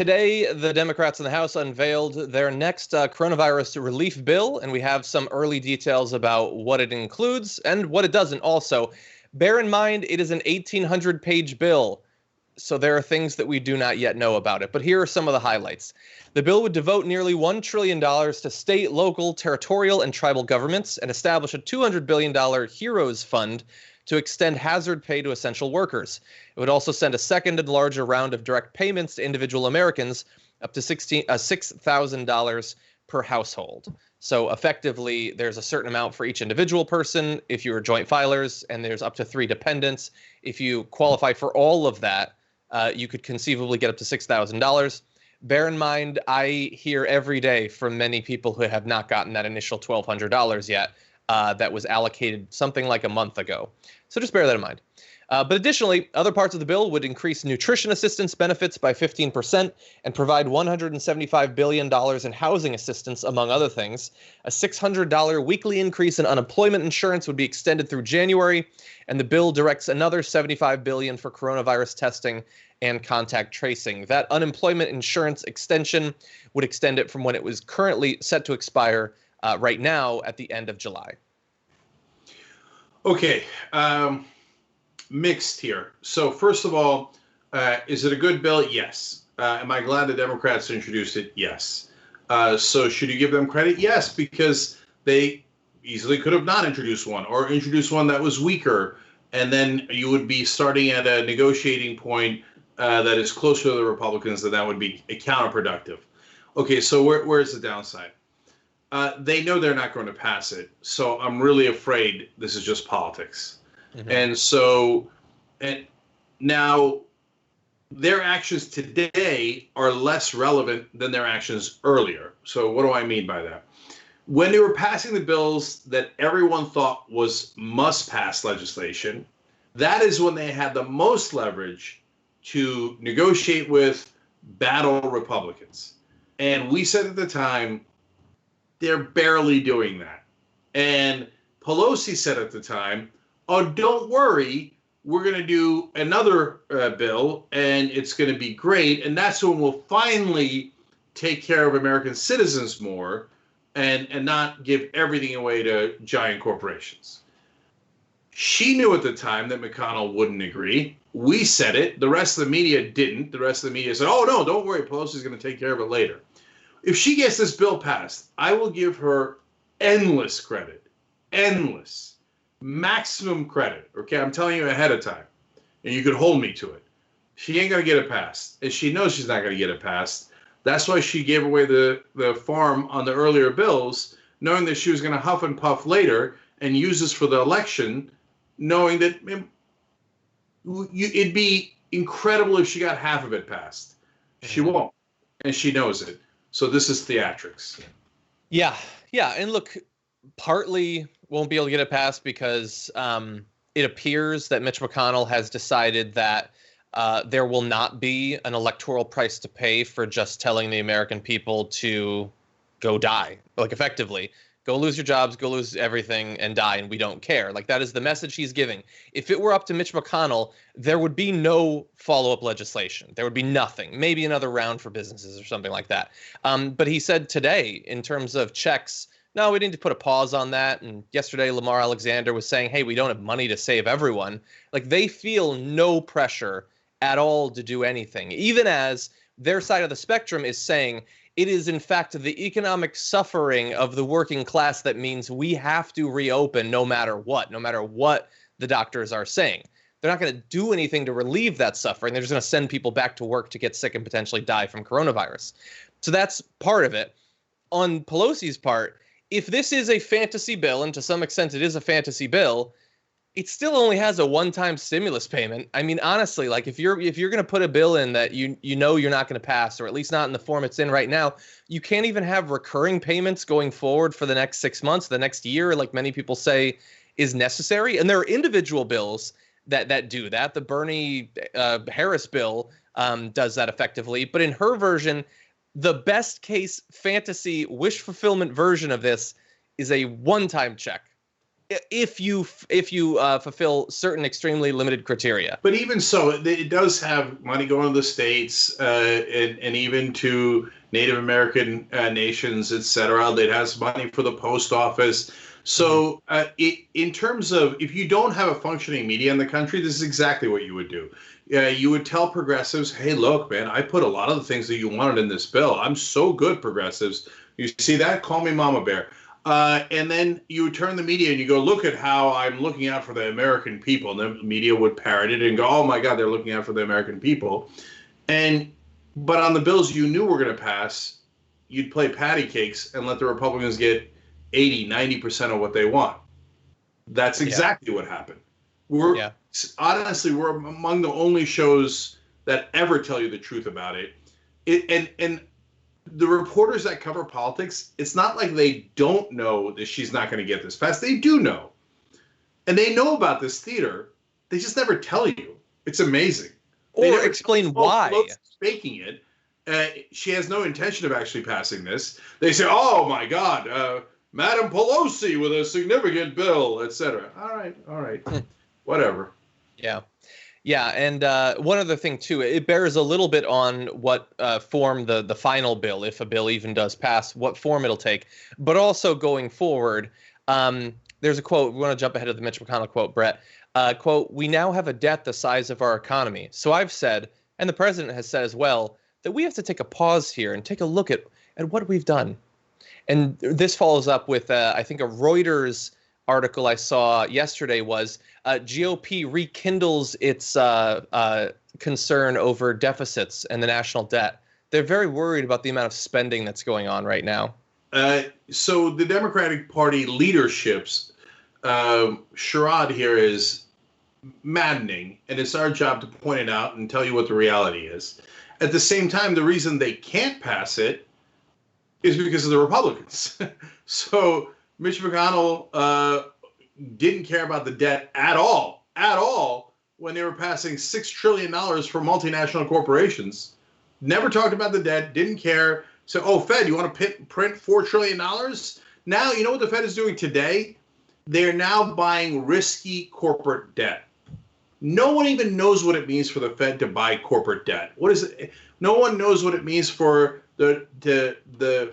Today, the Democrats in the House unveiled their next coronavirus relief bill, and we have some early details about what it includes and what it doesn't also. Bear in mind, it is an 1,800-page bill, so there are things that we do not yet know about it. But here are some of the highlights. The bill would devote nearly $1 trillion to state, local, territorial, and tribal governments and establish a $200 billion HEROES Fund to extend hazard pay to essential workers. It would also send a second and larger round of direct payments to individual Americans up to $6,000 per household. So effectively, there's a certain amount for each individual person if you're joint filers, and there's up to 3 dependents. If you qualify for all of that, you could conceivably get up to $6,000. Bear in mind, I hear every day from many people who have not gotten that initial $1,200 yet. That was allocated something like a month ago. So just bear that in mind. But additionally, other parts of the bill would increase nutrition assistance benefits by 15% and provide $175 billion in housing assistance, among other things. A $600 weekly increase in unemployment insurance would be extended through January, and the bill directs another $75 billion for coronavirus testing and contact tracing. That unemployment insurance extension would extend it from when it was currently set to expire right now at the end of July. Okay, mixed here. So first of all, is it a good bill? Yes. Am I glad the Democrats introduced it? Yes. So should you give them credit? Yes, because they easily could have not introduced one or introduced one that was weaker, and then you would be starting at a negotiating point that is closer to the Republicans, and that would be counterproductive. Okay, so where's the downside? They know they're not going to pass it, so I'm really afraid this is just politics. Mm-hmm. And so, now their actions today are less relevant than their actions earlier. So what do I mean by that? When they were passing the bills that everyone thought was must-pass legislation, that is when they had the most leverage to negotiate with, battle Republicans. And we said at the time, they're barely doing that. And Pelosi said at the time, oh, don't worry, we're going to do another bill, and it's going to be great. And that's when we'll finally take care of American citizens more and not give everything away to giant corporations. She knew at the time that McConnell wouldn't agree. We said it. The rest of the media didn't. The rest of the media said, oh, no, don't worry, Pelosi's going to take care of it later. If she gets this bill passed, I will give her endless credit, endless, maximum credit. Okay, I'm telling you ahead of time, and you could hold me to it. She ain't going to get it passed, and she knows she's not going to get it passed. That's why she gave away the farm on the earlier bills, knowing that she was going to huff and puff later and use this for the election, knowing that it'd be incredible if she got half of it passed. She won't, and she knows it. So this is theatrics. Yeah. And look, partly won't be able to get it passed because it appears that Mitch McConnell has decided that there will not be an electoral price to pay for just telling the American people to go die, like effectively. Go lose your jobs, go lose everything, and die, and we don't care. Like, that is the message he's giving. If it were up to Mitch McConnell, there would be no follow-up legislation. There would be nothing. Maybe another round for businesses or something like that. But he said today, in terms of checks, no, we need to put a pause on that. And yesterday, Lamar Alexander was saying, hey, we don't have money to save everyone. Like, they feel no pressure at all to do anything, even as their side of the spectrum is saying, it is, in fact, the economic suffering of the working class that means we have to reopen no matter what the doctors are saying. They're not going to do anything to relieve that suffering. They're just going to send people back to work to get sick and potentially die from coronavirus. So that's part of it. On Pelosi's part, if this is a fantasy bill, and to some extent it is a fantasy bill, it still only has a one-time stimulus payment. I mean, honestly, like if you're going to put a bill in that you know you're not going to pass, or at least not in the form it's in right now, you can't even have recurring payments going forward for the next 6 months, the next year, like many people say is necessary. And there are individual bills that do that. The Bernie Harris bill does that effectively. But in her version, the best case fantasy wish fulfillment version of this is a one-time check. if you fulfill certain extremely limited criteria. But even so, it does have money going to the states and even to Native American nations, et cetera. It has money for the post office. So in terms of, if you don't have a functioning media in the country, this is exactly what you would do. You would tell progressives, hey, look, man, I put a lot of the things that you wanted in this bill. I'm so good, progressives. You see that? Call me Mama Bear. And then you would turn the media and you go, look at how I'm looking out for the American people. And the media would parrot it and go, oh my God, they're looking out for the American people. But on the bills you knew were going to pass, you'd play patty cakes and let the Republicans get 80-90% of what they want. That's exactly what happened. Honestly, we're among the only shows that ever tell you the truth about it. And the reporters that cover politics, it's not like they don't know that she's not going to get this passed. They do know. And they know about this theater. They just never tell you. It's amazing. Or explain why. Faking it. She has no intention of actually passing this. They say, oh my God, Madam Pelosi with a significant bill, etc. All right. Whatever. Yeah, and one other thing too, it bears a little bit on what form the final bill, if a bill even does pass, what form it'll take. But also going forward, there's a quote. We want to jump ahead of the Mitch McConnell quote, Brett. Quote, we now have a debt the size of our economy. So I've said, and the president has said as well, that we have to take a pause here and take a look at what we've done. And this follows up with, I think, a Reuters article I saw yesterday was GOP rekindles its concern over deficits and the national debt. They're very worried about the amount of spending that's going on right now. So the Democratic Party leadership's charade here is maddening, and it's our job to point it out and tell you what the reality is. At the same time, the reason they can't pass it is because of the Republicans. So Mitch McConnell didn't care about the debt at all, when they were passing $6 trillion for multinational corporations. Never talked about the debt, didn't care. So, oh, Fed, you want to print $4 trillion? Now, you know what the Fed is doing today? They're now buying risky corporate debt. No one even knows what it means for the Fed to buy corporate debt. What is it? No one knows what it means for the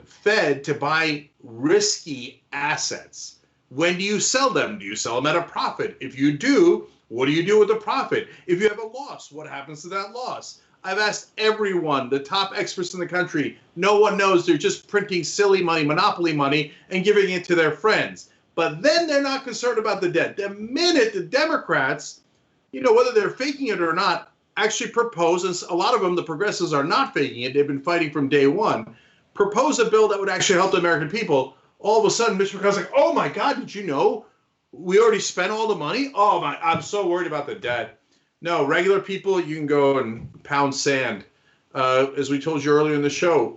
Fed to buy risky assets. When do you sell them? Do you sell them at a profit? If you do, what do you do with the profit? If you have a loss, what happens to that loss? I've asked everyone, the top experts in the country. No one knows. They're just printing silly money, monopoly money, and giving it to their friends. But then they're not concerned about the debt. The minute the Democrats, whether they're faking it or not, actually propose, and a lot of them, the progressives, are not faking it. They've been fighting from day one. Propose a bill that would actually help the American people. All of a sudden, Mitch McConnell's like, oh my God, did you know we already spent all the money? Oh my, I'm so worried about the debt. No, regular people, you can go and pound sand. As we told you earlier in the show,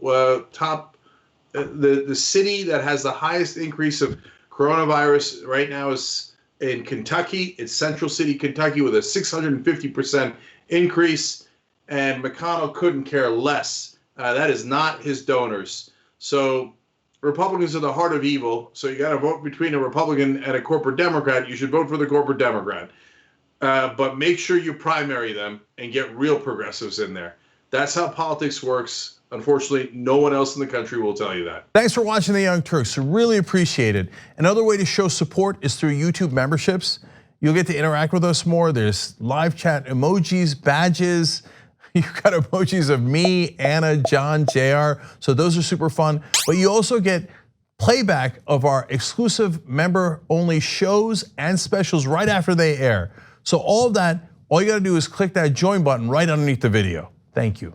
the city that has the highest increase of coronavirus right now is in Kentucky. It's Central City, Kentucky, with a 650% increase. And McConnell couldn't care less. That is not his donors. So Republicans are the heart of evil. So you got to vote between a Republican and a corporate Democrat. You should vote for the corporate Democrat. But make sure you primary them and get real progressives in there. That's how politics works. Unfortunately, no one else in the country will tell you that. Thanks for watching The Young Turks. Really appreciate it. Another way to show support is through YouTube memberships. You'll get to interact with us more. There's live chat emojis, badges. You've got emojis of me, Anna, John, JR. So those are super fun. But you also get playback of our exclusive member-only shows and specials right after they air. So all of that, all you gotta do is click that join button right underneath the video. Thank you.